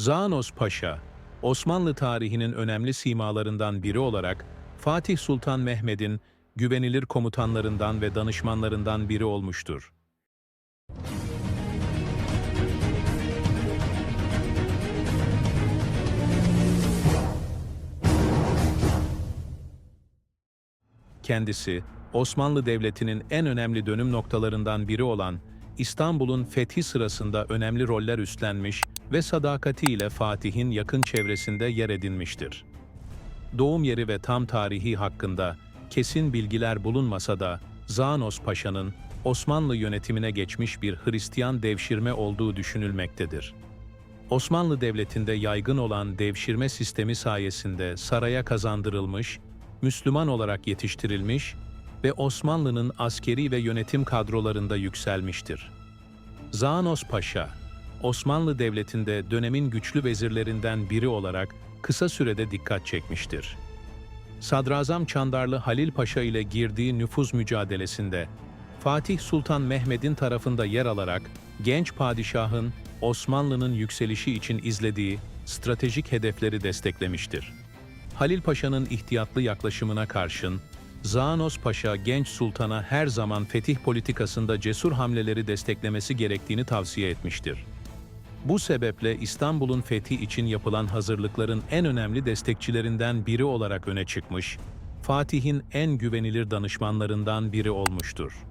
Zağnos Paşa, Osmanlı tarihinin önemli simalarından biri olarak Fatih Sultan Mehmed'in güvenilir komutanlarından ve danışmanlarından biri olmuştur. Kendisi, Osmanlı Devleti'nin en önemli dönüm noktalarından biri olan İstanbul'un fethi sırasında önemli roller üstlenmiş ve sadakatiyle Fatih'in yakın çevresinde yer edinmiştir. Doğum yeri ve tam tarihi hakkında kesin bilgiler bulunmasa da Zağnos Paşa'nın Osmanlı yönetimine geçmiş bir Hristiyan devşirme olduğu düşünülmektedir. Osmanlı Devleti'nde yaygın olan devşirme sistemi sayesinde saraya kazandırılmış, Müslüman olarak yetiştirilmiş ve Osmanlı'nın askeri ve yönetim kadrolarında yükselmiştir. Zağnos Paşa, Osmanlı Devleti'nde dönemin güçlü vezirlerinden biri olarak kısa sürede dikkat çekmiştir. Sadrazam Çandarlı Halil Paşa ile girdiği nüfuz mücadelesinde Fatih Sultan Mehmed'in tarafında yer alarak genç padişahın Osmanlı'nın yükselişi için izlediği stratejik hedefleri desteklemiştir. Halil Paşa'nın ihtiyatlı yaklaşımına karşın, Zağnos Paşa genç sultana her zaman fetih politikasında cesur hamleleri desteklemesi gerektiğini tavsiye etmiştir. Bu sebeple İstanbul'un fethi için yapılan hazırlıkların en önemli destekçilerinden biri olarak öne çıkmış, Fatih'in en güvenilir danışmanlarından biri olmuştur.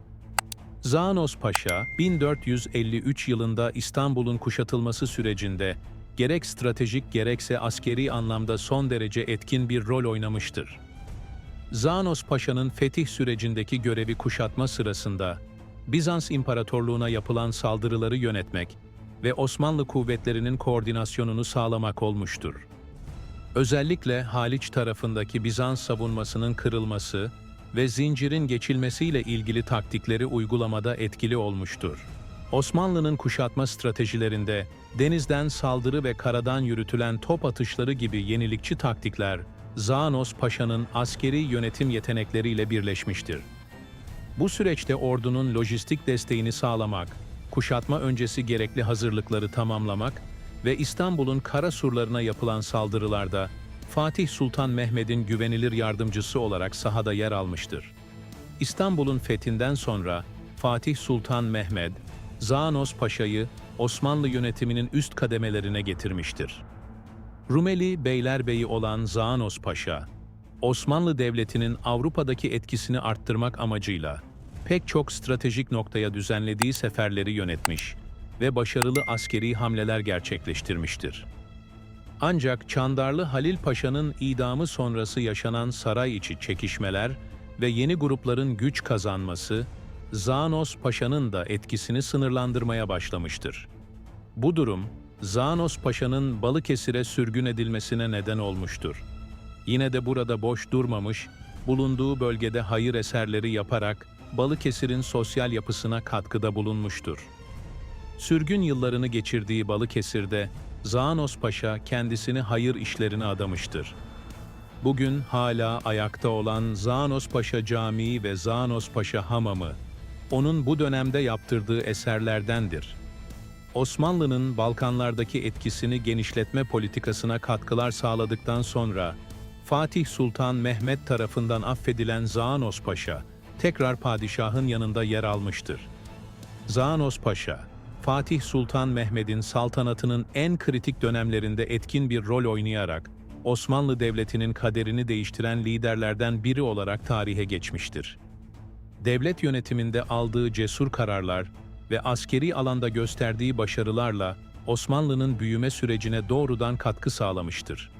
Zağnos Paşa, 1453 yılında İstanbul'un kuşatılması sürecinde gerek stratejik gerekse askeri anlamda son derece etkin bir rol oynamıştır. Zağnos Paşa'nın fetih sürecindeki görevi kuşatma sırasında Bizans İmparatorluğu'na yapılan saldırıları yönetmek ve Osmanlı kuvvetlerinin koordinasyonunu sağlamak olmuştur. Özellikle Haliç tarafındaki Bizans savunmasının kırılması ve zincirin geçilmesiyle ilgili taktikleri uygulamada etkili olmuştur. Osmanlı'nın kuşatma stratejilerinde denizden saldırı ve karadan yürütülen top atışları gibi yenilikçi taktikler, Zağnos Paşa'nın askeri yönetim yetenekleriyle birleşmiştir. Bu süreçte ordunun lojistik desteğini sağlamak, kuşatma öncesi gerekli hazırlıkları tamamlamak ve İstanbul'un kara surlarına yapılan saldırılarda Fatih Sultan Mehmed'in güvenilir yardımcısı olarak sahada yer almıştır. İstanbul'un fethinden sonra Fatih Sultan Mehmed, Zağnos Paşa'yı Osmanlı yönetiminin üst kademelerine getirmiştir. Rumeli Beylerbeyi olan Zağnos Paşa, Osmanlı Devleti'nin Avrupa'daki etkisini arttırmak amacıyla pek çok stratejik noktaya düzenlediği seferleri yönetmiş ve başarılı askeri hamleler gerçekleştirmiştir. Ancak Çandarlı Halil Paşa'nın idamı sonrası yaşanan saray içi çekişmeler ve yeni grupların güç kazanması, Zağnos Paşa'nın da etkisini sınırlandırmaya başlamıştır. Bu durum, Zağnos Paşa'nın Balıkesir'e sürgün edilmesine neden olmuştur. Yine de burada boş durmamış, bulunduğu bölgede hayır eserleri yaparak Balıkesir'in sosyal yapısına katkıda bulunmuştur. Sürgün yıllarını geçirdiği Balıkesir'de Zağnos Paşa kendisini hayır işlerine adamıştır. Bugün hala ayakta olan Zağnos Paşa Camii ve Zağnos Paşa Hamamı, onun bu dönemde yaptırdığı eserlerdendir. Osmanlı'nın Balkanlardaki etkisini genişletme politikasına katkılar sağladıktan sonra, Fatih Sultan Mehmed tarafından affedilen Zağnos Paşa, tekrar padişahın yanında yer almıştır. Zağnos Paşa, Fatih Sultan Mehmed'in saltanatının en kritik dönemlerinde etkin bir rol oynayarak, Osmanlı Devleti'nin kaderini değiştiren liderlerden biri olarak tarihe geçmiştir. Devlet yönetiminde aldığı cesur kararlar ve askeri alanda gösterdiği başarılarla Osmanlı'nın büyüme sürecine doğrudan katkı sağlamıştır.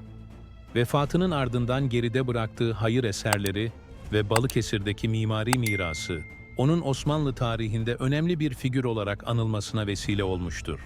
Vefatının ardından geride bıraktığı hayır eserleri ve Balıkesir'deki mimari mirası, onun Osmanlı tarihinde önemli bir figür olarak anılmasına vesile olmuştur.